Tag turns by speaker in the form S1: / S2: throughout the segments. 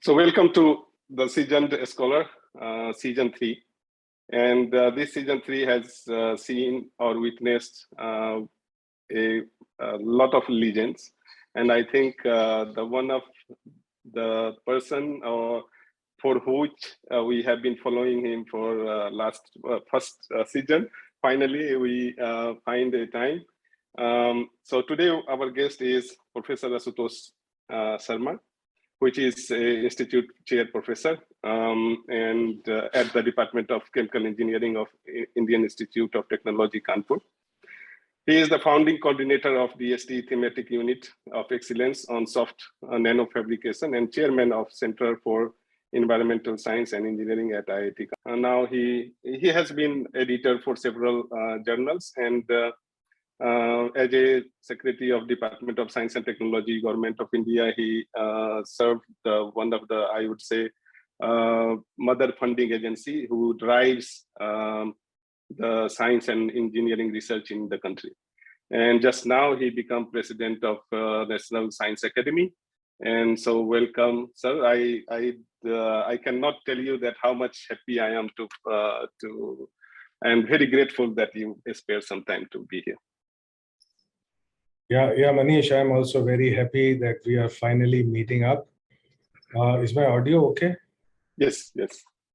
S1: So welcome to the Seasoned Scholar, Season 3. And this Season 3 has seen or witnessed a lot of legends. And I think the one of the person for which we have been following him for first season, finally we find a time. So today our guest is Professor Ashutosh Sharma, which is a Institute Chair Professor and at the Department of Chemical Engineering of Indian Institute of Technology, Kanpur. He is the founding coordinator of DST Thematic Unit of Excellence on Soft Nanofabrication and chairman of Center for Environmental Science and Engineering at IIT. Now he has been editor for several journals and as a Secretary of Department of Science and Technology, Government of India, he served one of the, I would say, mother funding agency who drives the science and engineering research in the country. And just now he became president of National Science Academy. And so welcome, sir. I cannot tell you that how much happy I am I am very grateful that you spare some time to be here.
S2: Yeah, Manish, I'm also very happy that we are finally meeting up. Is my audio okay?
S1: Yes.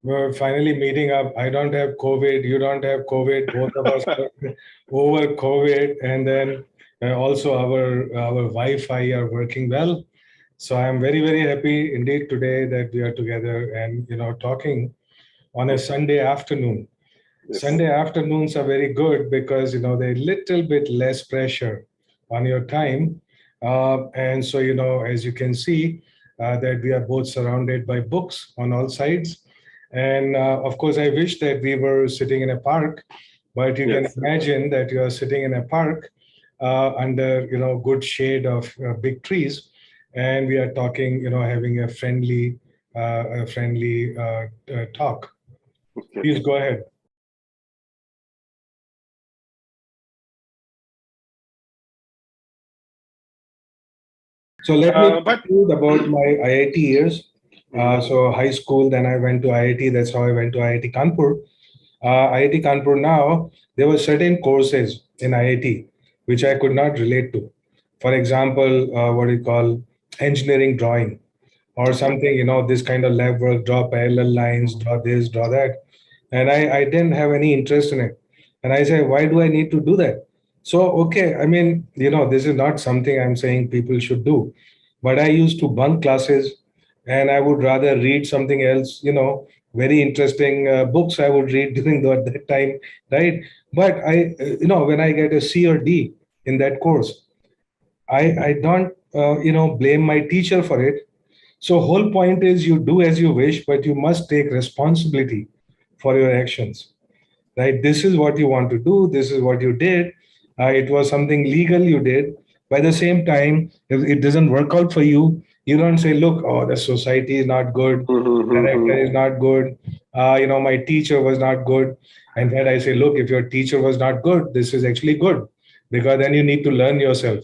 S2: We're finally meeting up. I don't have COVID, you don't have COVID, both of us are over COVID, and then also our Wi-Fi are working well. So I'm very, very happy indeed today that we are together and talking on a Sunday afternoon. Yes. Sunday afternoons are very good because they're a little bit less pressure on your time. And so, as you can see, that we are both surrounded by books on all sides. And of course, I wish that we were sitting in a park, but you can imagine that you are sitting in a park under, good shade of big trees. And we are talking, having a friendly talk. Okay. Please go ahead. So let me talk about my IIT years. So high school, then I went to IIT. That's how I went to IIT Kanpur. IIT Kanpur now, there were certain courses in IIT which I could not relate to. For example, what you call engineering drawing or something, this kind of lab work, draw parallel lines, draw this, draw that. And I didn't have any interest in it. And I said, why do I need to do that? So, okay, I mean, this is not something I'm saying people should do, but I used to bunk classes and I would rather read something else, very interesting books I would read during that time, right? But when I get a C or D in that course, I don't, blame my teacher for it. So whole point is you do as you wish, but you must take responsibility for your actions, right? This is what you want to do. This is what you did. It was something legal you did. By the same time, if it doesn't work out for you, you don't say, look, oh, the society is not good. Character is not good. My teacher was not good. And then I say, look, if your teacher was not good, this is actually good, because then you need to learn yourself.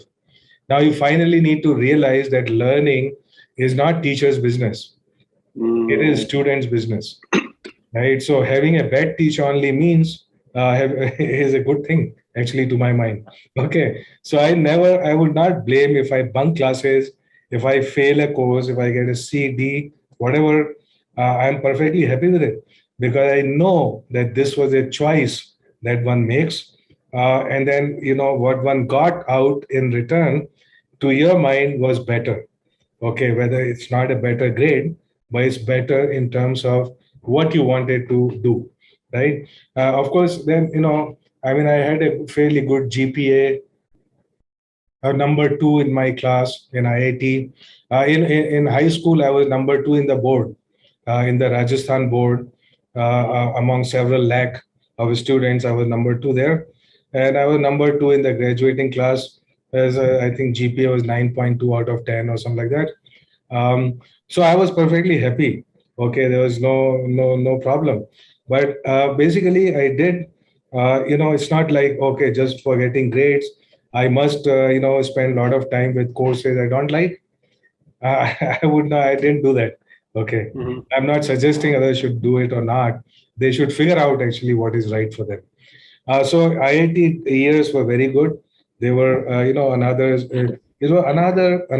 S2: Now you finally need to realize that learning is not teacher's business. It is student's business, right? So having a bad teacher only means is a good thing, actually, to my mind. Okay, so I would not blame if I bunk classes, if I fail a course, if I get a C, D, whatever. I'm perfectly happy with it because I know that this was a choice that one makes, and then what one got out in return to your mind was better. Okay, whether it's not a better grade, but it's better in terms of what you wanted to do, right? Of course, then, I had a fairly good GPA, number 2 in my class in IIT. In high school, I was number 2 in the board, in the Rajasthan board, among several lakh of students. I was number 2 there. And I was number 2 in the graduating class, as I think GPA was 9.2 out of 10 or something like that. So I was perfectly happy. Okay, there was no problem. But basically, I did. It's not like, okay, just for getting grades, I must spend a lot of time with courses I don't like. I didn't do that. Okay. I'm not suggesting others should do it or not. They should figure out actually what is right for them. So IIT years were very good. They were,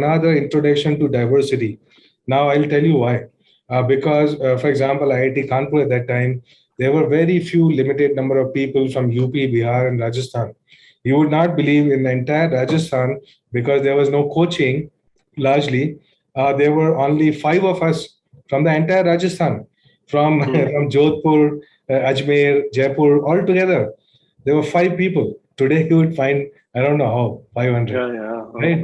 S2: another introduction to diversity. Now I'll tell you why. Because, for example, IIT Kanpur at that time, there were very few limited number of people from UP, Bihar, and Rajasthan. You would not believe in the entire Rajasthan, because there was no coaching, largely. There were only 5 of us from the entire Rajasthan, from from Jodhpur, Ajmer, Jaipur, all together. There were 5 people. Today you would find, I don't know how, 500. Right?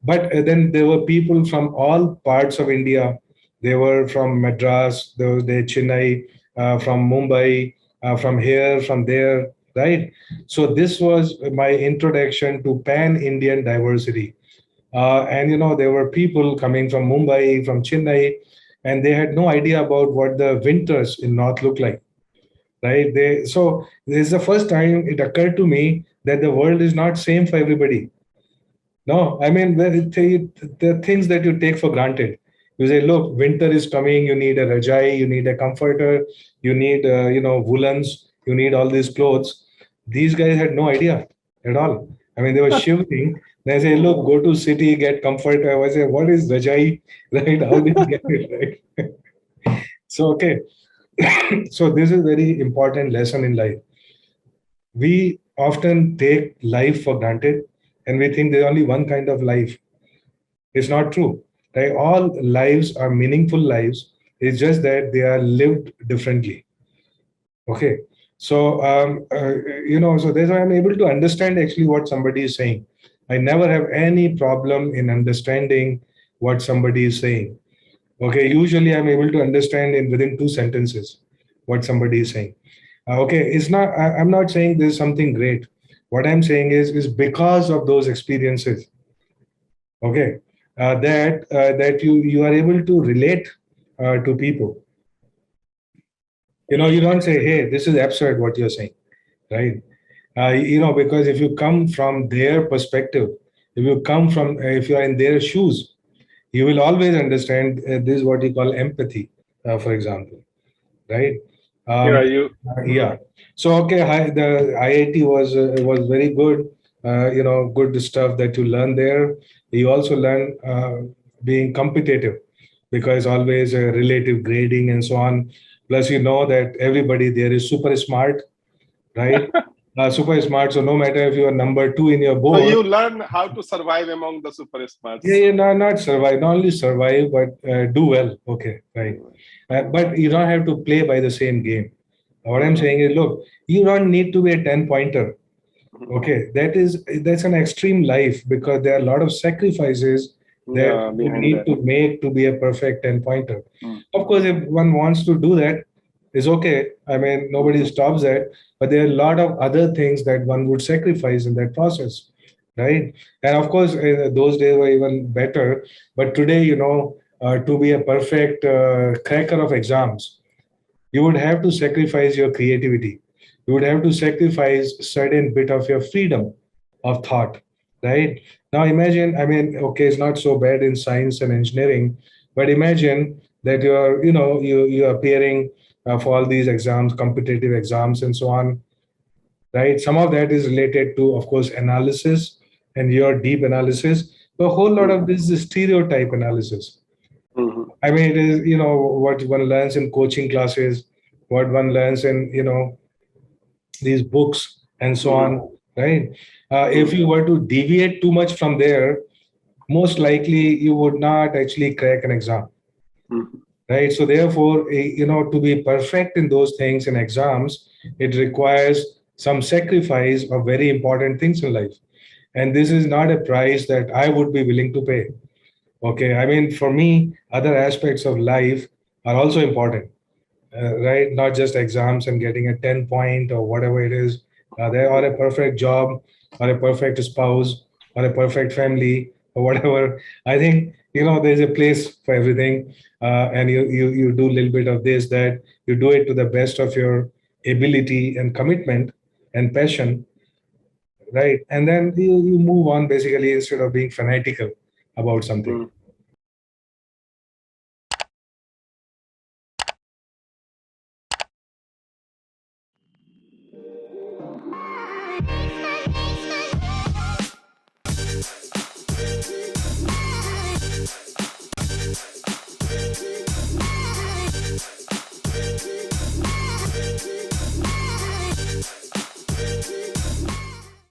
S2: But then there were people from all parts of India. They were from Madras, there was the Chennai, from Mumbai, from here, from there, right? So this was my introduction to pan-Indian diversity. And there were people coming from Mumbai, from Chennai, and they had no idea about what the winters in North look like, right? So this is the first time it occurred to me that the world is not same for everybody. No, I mean, the things that you take for granted. You say, look, winter is coming. You need a rajai, you need a comforter, you need, woolens, you need all these clothes. These guys had no idea at all. I mean, they were shivering. They say, look, go to city, get comforter. I was say, what is rajai, right? How did you get it, right? So, okay. So this is very important lesson in life. We often take life for granted, and we think there's only one kind of life. It's not true. Right? All lives are meaningful lives. It's just that they are lived differently. Okay. So, so that's why I'm able to understand actually what somebody is saying. I never have any problem in understanding what somebody is saying. Okay. Usually I'm able to understand in within 2 sentences what somebody is saying. Okay. It's not, I'm not saying there's something great. What I'm saying is because of those experiences, okay, that you are able to relate to people. You don't say, hey, this is absurd what you're saying, right? Because if you come from their perspective, if you are in their shoes, you will always understand. This is what you call empathy, for example, right? Yeah. So okay, the IIT was very good. Good stuff that you learn there. You also learn being competitive, because always relative grading and so on. Plus, you know that everybody there is super smart, right? Super smart. So no matter if you are number 2 in your board.
S1: So you learn how to survive among the super smarts.
S2: Yeah, not survive, not only survive, but do well. Okay, right. But you don't have to play by the same game. What I'm saying is, look, you don't need to be a 10-pointer. Okay, that's an extreme life, because there are a lot of sacrifices that you need to make to be a perfect 10-pointer. Of course, if one wants to do that, it's okay. I mean, nobody stops that. But there are a lot of other things that one would sacrifice in that process, right? And of course, those days were even better. But today, to be a perfect cracker of exams, you would have to sacrifice your creativity. You would have to sacrifice certain bit of your freedom of thought, right? Now imagine, I mean, okay, it's not so bad in science and engineering, but imagine that you're appearing for all these exams, competitive exams and so on, right? Some of that is related to, of course, analysis and your deep analysis. But a whole lot of this is stereotype analysis. I mean, it is, what one learns in coaching classes, what one learns in, these books and so on, right? If you were to deviate too much from there, most likely you would not actually crack an exam, right? So therefore, to be perfect in those things in exams, it requires some sacrifice of very important things in life. And this is not a price that I would be willing to pay. Okay, I mean, for me, other aspects of life are also important, right? Not just exams and getting a 10 point or whatever it is, or a perfect job, or a perfect spouse, or a perfect family, or whatever. I think, there's a place for everything. And you do a little bit of this, that you do it to the best of your ability and commitment and passion, right? And then you move on, basically, instead of being fanatical about something.